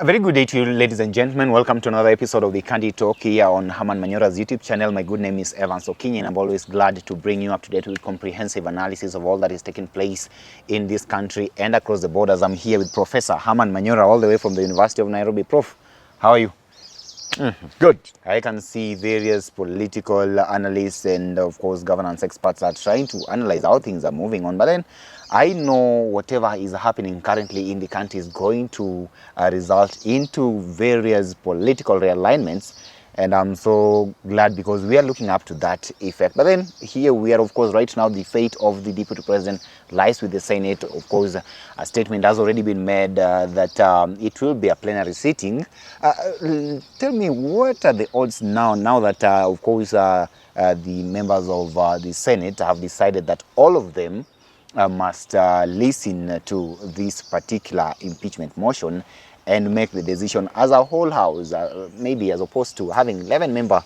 A very good day to you, ladies and gentlemen. Welcome to another episode of the Candid Talk here on Herman Manyora's YouTube channel. My good name is Evans Okinyi, and I'm always glad to bring you up to date with comprehensive analysis of all that is taking place in this country and across the borders. I'm here with Professor Herman Manyora, all the way from the University of Nairobi. Prof, how are you? Good. I can see various political analysts and, of course, governance experts are trying to analyze how things are moving on. But then I know whatever is happening currently in the country is going to result into various political realignments. And I'm so glad because we are looking up to that effect. But then here we are, of course, right now the fate of the Deputy President lies with the Senate. Of course, a statement has already been made that it will be a plenary sitting. Tell me, what are the odds now that, of course, the members of the Senate have decided that all of them must listen to this particular impeachment motion and make the decision as a whole house, maybe as opposed to having 11-member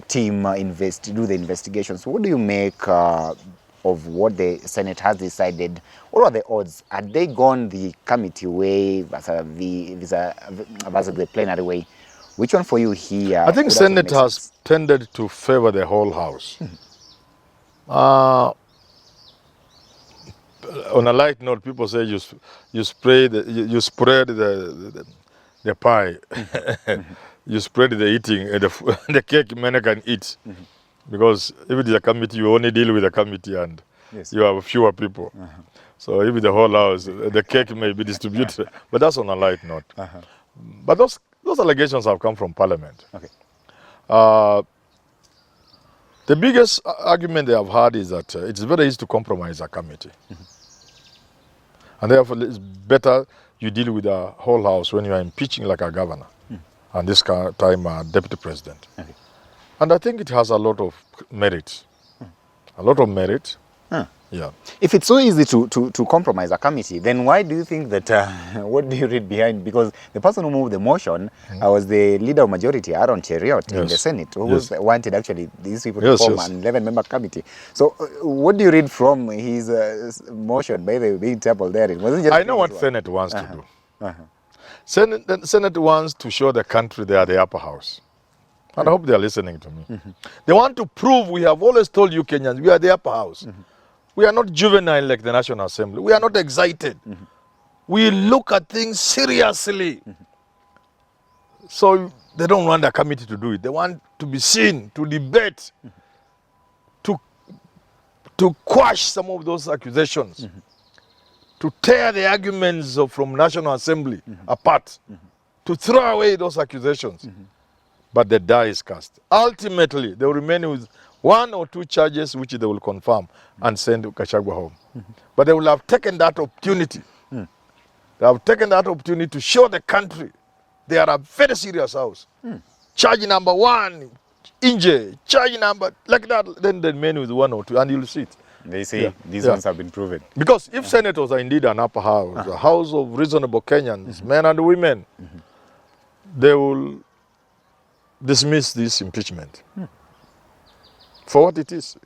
team do the investigations. What do you make of what the Senate has decided? What are the odds? Had they gone the committee way versus the plenary way? Which one for you here? I think Senate has tended to favor the whole house. On a light note, people say you spread the pie, you spread the eating, the cake many can eat. Because if it is a committee, you only deal with the committee and you have fewer people. So if the whole house, the cake may be distributed. But that's on a light note. But those allegations have come from Parliament. The biggest argument they have had is that it's very easy to compromise a committee. And therefore, it's better you deal with the whole house when you are impeaching like a governor, and this time a deputy president. And I think it has a lot of merit. A lot of merit. Yeah. If it's so easy to compromise a committee, then why do you think that, what do you read behind? Because the person who moved the motion was the leader of majority, Aaron Cheriot, in the Senate, who wanted actually these people to form an 11-member committee. So what do you read from his motion, by the way, being tabled there? It wasn't just I know what Senate wants to do. Senate wants to show the country they are the upper house. And I hope they are listening to me. They want to prove, we have always told you Kenyans, we are the upper house. We are not juvenile like the National Assembly. We are not excited. We look at things seriously. So they don't want a committee to do it. They want to be seen, to debate, to quash some of those accusations, to tear the arguments from National Assembly apart, to throw away those accusations. But the die is cast. Ultimately, they will remain with 1 or 2 charges which they will confirm and send Gachagua home. But they will have taken that opportunity. They have taken that opportunity to show the country they are a very serious house. Charge number 1, injury. Charge number, like that, then they remain with 1 or 2, and you'll see it. They say these ones have been proven. Because if senators are indeed an upper house, a house of reasonable Kenyans, men and women, they will dismiss this impeachment. For what it is.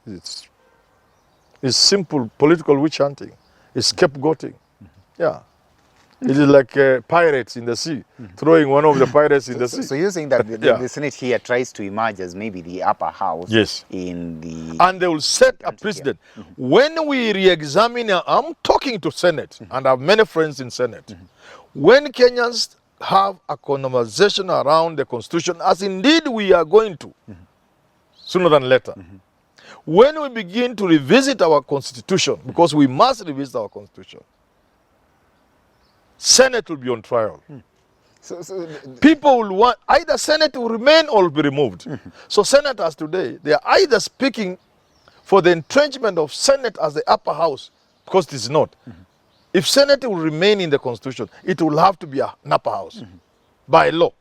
It's simple political witch hunting. It's scapegoating. It is like pirates in the sea, throwing one of the pirates in the sea. So you're saying that the Senate here tries to emerge as maybe the upper house in the... And they will set a precedent. When we re-examine, I'm talking to Senate, and I have many friends in Senate. When Kenyans have a conversation around the Constitution, as indeed we are going to, sooner than later. When we begin to revisit our Constitution, because we must revisit our Constitution, Senate will be on trial. People will want, either Senate will remain or will be removed. So senators today, they are either speaking for the entrenchment of Senate as the upper house, because it is not. If Senate will remain in the Constitution, it will have to be an upper house by law.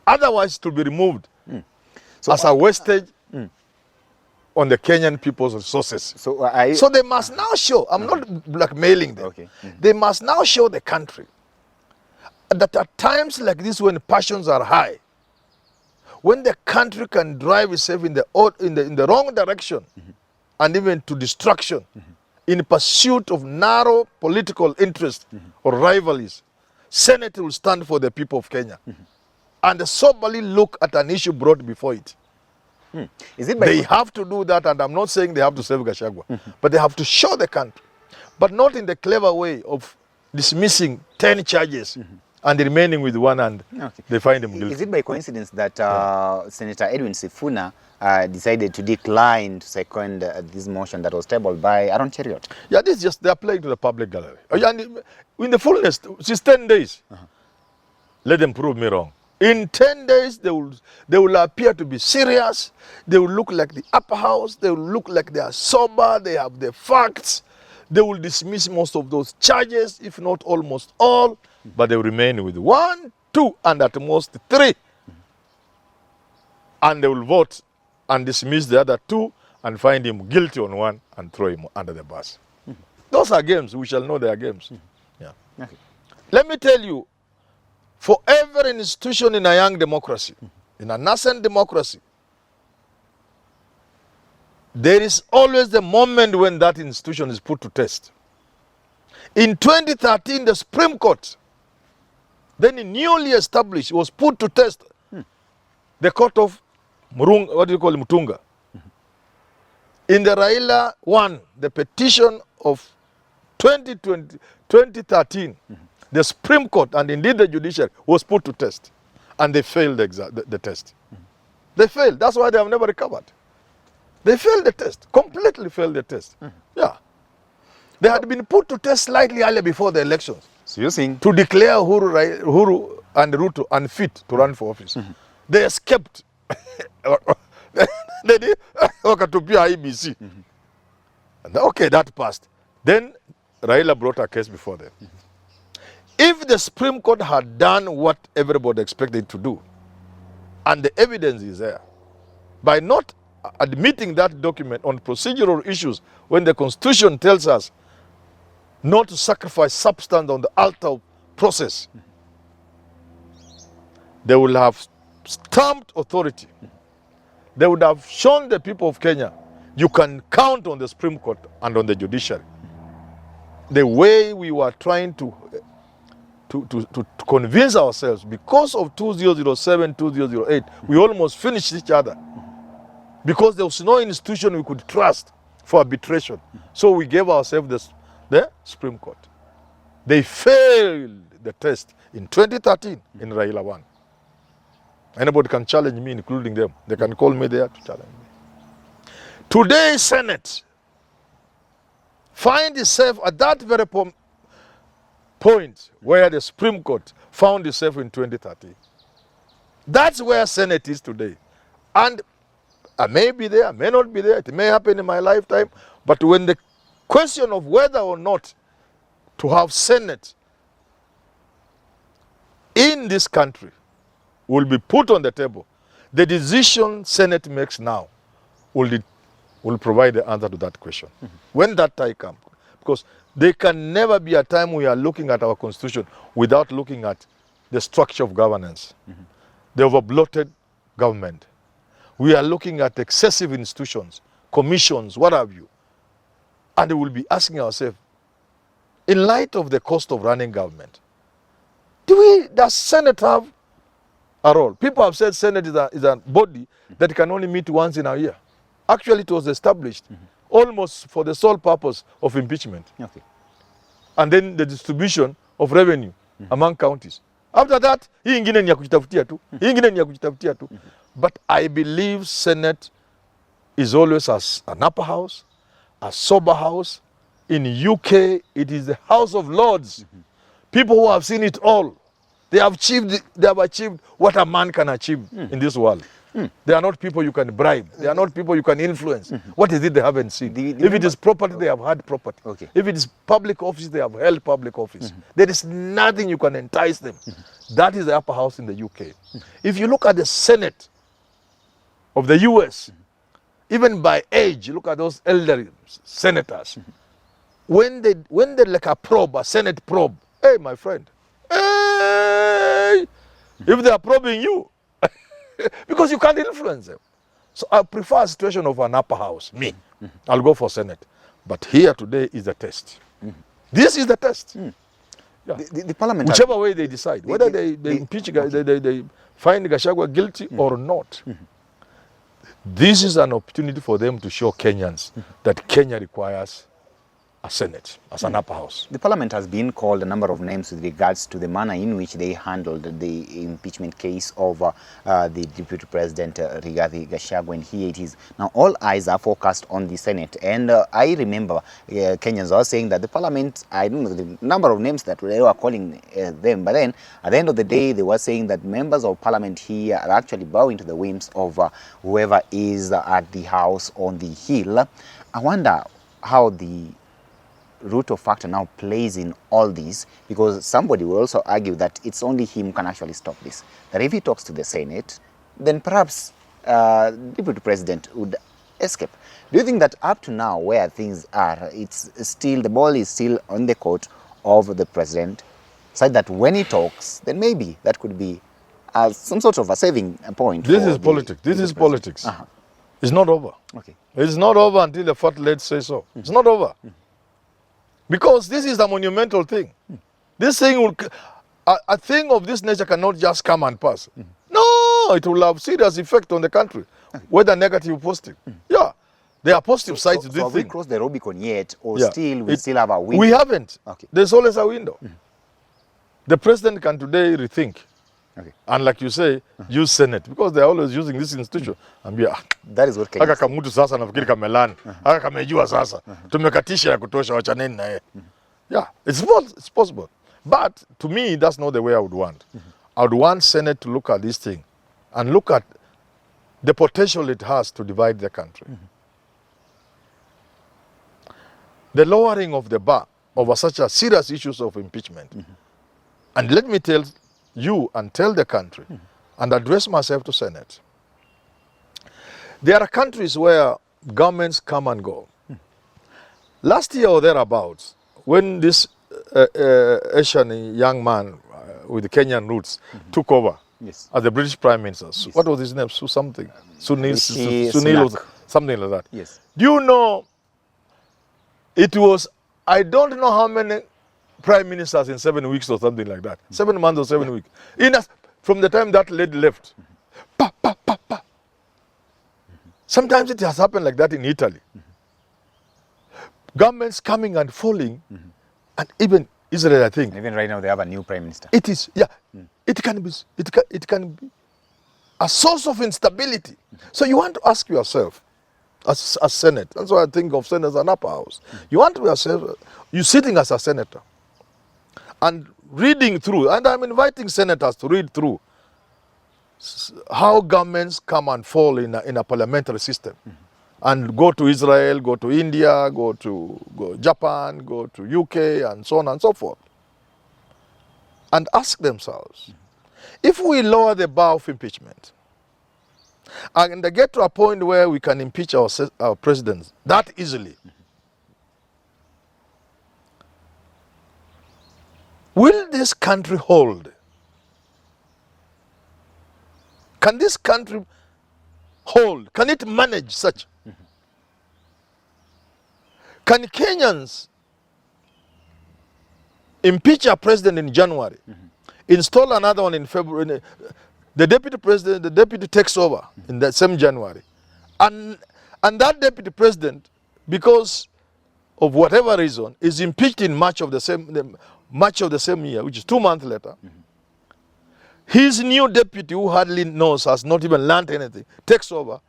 Otherwise, it will be removed as a wastage on the Kenyan people's resources. So they must now show, I'm not blackmailing them, they must now show the country that at times like this, when passions are high, when the country can drive itself in the wrong direction and even to destruction, in pursuit of narrow political interest or rivalries, Senate will stand for the people of Kenya and soberly look at an issue brought before it. Is it by They have to do that, and I'm not saying they have to save Gachagua, but they have to show the country, but not in the clever way of dismissing 10 charges and remaining with one, and they find him guilty. Is it by coincidence that Senator Edwin Sifuna decided to decline to second this motion that was tabled by Aaron Cheriot? Yeah, this is just, they're playing to the public gallery. And in the fullness, since 10 days, let them prove me wrong. In 10 days, they will appear to be serious. They will look like the upper house. They will look like they are sober. They have the facts. They will dismiss most of those charges, if not almost all, but they will remain with 1, 2, and at most 3. And they will vote and dismiss the other 2 and find him guilty on 1 and throw him under the bus. Those are games. We shall know they are games. Yeah. Okay. Let me tell you, for every institution in a young democracy, in a nascent democracy, there is always the moment when that institution is put to test. In 2013, the Supreme Court, then newly established, was put to test. The court of Mutunga. In the Raila one, the petition of 2013, the Supreme Court and indeed the judiciary was put to test, and they failed the test. They failed. That's why they have never recovered. They failed the test, completely failed the test. Yeah. They had been put to test slightly earlier before the elections. So you're saying to declare Uhuru and Ruto unfit to run for office. They escaped. They did wakatupia IBC. Okay, that passed. Then Raila brought a case before them. If the Supreme Court had done what everybody expected to do, and the evidence is there, by not admitting that document on procedural issues when the Constitution tells us not to sacrifice substance on the altar of process, they will have stamped authority. They would have shown the people of Kenya, you can count on the Supreme Court and on the judiciary. The way we were trying to convince ourselves, because of 2007, 2008, we almost finished each other. Because there was no institution we could trust for arbitration. So we gave ourselves the Supreme Court. They failed the test in 2013 in Raila 1. Anybody can challenge me, including them. They can call me there to challenge me. Today, Senate find itself at that very point where the Supreme Court found itself in 2013. That's where Senate is today. And I may be there, I may not be there, it may happen in my lifetime, but when the question of whether or not to have Senate in this country will be put on the table, the decision Senate makes now will provide the answer to that question. When that time comes. Because there can never be a time we are looking at our Constitution without looking at the structure of governance, the over-bloated government. We are looking at excessive institutions, commissions, what have you. And we will be asking ourselves, in light of the cost of running government, does Senate have a role? People have said Senate is a body that can only meet once in a year. Actually, it was established almost for the sole purpose of impeachment. Okay. And then the distribution of revenue among counties. After that, hii ingine ni ya kujitafutia tu. Hii ingine ni ya kujitafutia tu. But I believe Senate is always an upper house, a sober house. In UK, it is the House of Lords. People who have seen it all. They have achieved what a man can achieve in this world. They are not people you can bribe. They are not people you can influence. What is it they haven't seen? If it is property, they have had property. Okay. If it is public office, they have held public office. There is nothing you can entice them. That is the upper house in the UK. If you look at the Senate of the US, even by age, look at those elderly senators. When they like a Senate probe, hey, my friend, hey, if they are probing you, because you can't influence them. So I prefer a situation of an upper house, me. I'll go for Senate. But here today is the test. This is the test. Yeah. The parliament, whichever way they decide, whether they impeach, they find Gachagua guilty or not. This is an opportunity for them to show Kenyans that Kenya requires a Senate as an upper house. the parliament has been called a number of names with regards to the manner in which they handled the impeachment case of the Deputy President Rigathi Gachagua, and here it is. Now all eyes are focused on the Senate, and I remember Kenyans were saying that the parliament, I don't know the number of names that they were calling them, but then at the end of the day they were saying that members of parliament here are actually bowing to the whims of whoever is at the house on the hill. I wonder how the root of factor now plays in all this, because somebody will also argue that it's only him can actually stop this. That if he talks to the Senate, then perhaps Deputy President would escape. Do you think that up to now, where things are, it's still, the ball is still on the court of the president, so that when he talks, then maybe that could be some sort of a saving point? This is politics. This is politics. It's not over. Okay. It's not over until the fat lady says so. It's not over. Because this is a monumental thing. This thing will, a thing of this nature cannot just come and pass. No, it will have serious effect on the country, whether negative or positive. Yeah, there are positive sides to this have thing. we crossed the Rubicon yet, or Yeah. still we still have a window? We haven't. Okay. There's always a window. The president can today rethink. Okay. And like you say, use Senate, because they're always using this institution. And be, That is what Kenya aka kamutu sasa nafikiri kamelani, aka kamejua sasa, tumekatisha ya kutosha, wachaneni na yeye. Yeah, it's possible. But to me, that's not the way I would want. I would want Senate to look at this thing and look at the potential it has to divide the country. The lowering of the bar over such a serious issues of impeachment. And let me tell you and tell the country and address myself to Senate. There are countries where governments come and go. Last year or thereabouts, when this Asian young man with the Kenyan roots took over Yes. as the British Prime Minister, what was his name? Sunil, Sunil or something like that. Yes. Do you know, it was, I don't know how many prime ministers in 7 weeks or something like that. 7 months or 7 weeks. From the time that lady left. Pa, pa, pa, pa. Sometimes it has happened like that in Italy. Governments coming and falling, and even Israel, I think. And even right now they have a new prime minister. It is, yeah. It can be a source of instability. So you want to ask yourself, as Senate, that's why I think of Senate as an upper house. You want to ask yourself, you're sitting as a senator and reading through, and I'm inviting senators to read through how governments come and fall in a parliamentary system. And go to Israel, go to India, go to Japan, go to UK, and so on and so forth. And ask themselves, if we lower the bar of impeachment, and they get to a point where we can impeach our presidents that easily, will this country hold? Can this country hold? Can it manage such? Can Kenyans impeach a president in January, install another one in February, the deputy president, the deputy takes over in that same January, and that deputy president, because of whatever reason, is impeached in March of the same year, which is 2 months later. His new deputy, who hardly knows, has not even learned anything, takes over,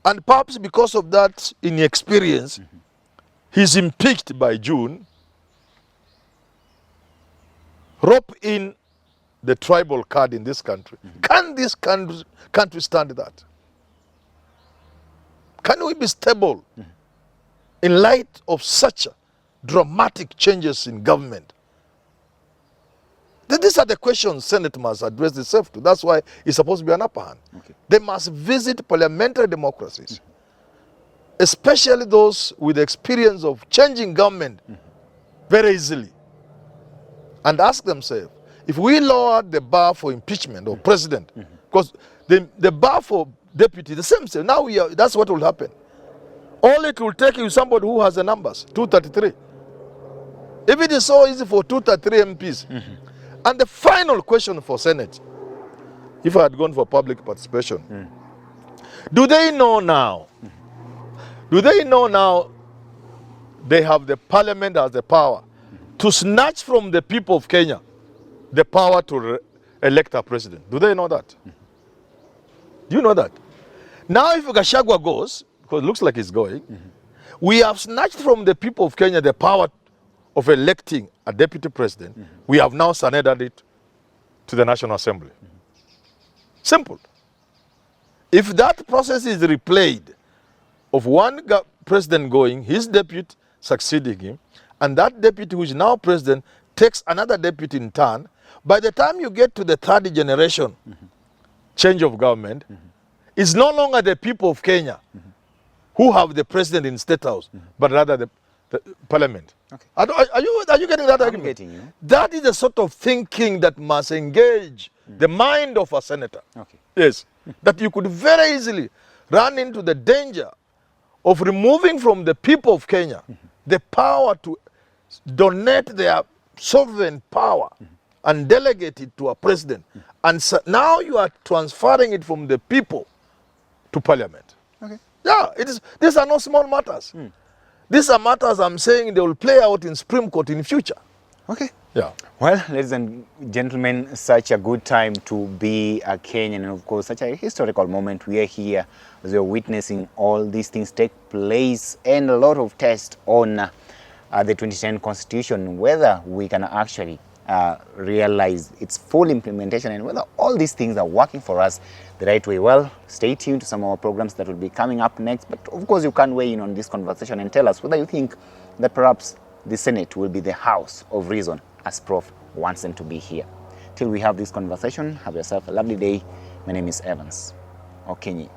and perhaps because of that inexperience, he's impeached by June. Rope in the tribal card in this country. Can this country stand that? Can we be stable in light of such dramatic changes in government? These are the questions Senate must address itself to. That's why it's supposed to be an upper hand. Okay. They must visit parliamentary democracies, especially those with the experience of changing government very easily, and ask themselves, if we lower the bar for impeachment of president, because the bar for deputy, the same, now that's what will happen. All it will take is somebody who has the numbers, 233. If it is so easy for 233 MPs, and the final question for Senate, if I had gone for public participation, do they know now? Do they know now they have the parliament as the power to snatch from the people of Kenya the power to elect a president? Do they know that? Do you know that? Now if Gachagua goes, because it looks like he's going, we have snatched from the people of Kenya the power of electing a deputy president. We have now surrendered it to the National Assembly. Simple. If that process is replayed, of one president going, his deputy succeeding him, and that deputy who is now president takes another deputy in turn, by the time you get to the third generation change of government, it's no longer the people of Kenya who have the president in State House, but rather the parliament. Okay. Are you getting that argument? I'm getting you. That is the sort of thinking that must engage the mind of a senator. Okay. Yes. That you could very easily run into the danger of removing from the people of Kenya the power to donate their sovereign power and delegate it to a president. And so now you are transferring it from the people to parliament. Okay. Yeah, these are not small matters. These are matters I'm saying they will play out in Supreme Court in future. Okay. Yeah. Well, ladies and gentlemen, such a good time to be a Kenyan, and of course, such a historical moment. We are here as we are witnessing all these things take place, and a lot of tests on the 2010 Constitution, whether we can actually realize its full implementation and whether all these things are working for us the right way. Well, stay tuned to some of our programs that will be coming up next. But of course, you can weigh in on this conversation and tell us whether you think that perhaps the Senate will be the house of reason, as Prof wants them to be here. Till we have this conversation, have yourself a lovely day. My name is Evans Okenyi.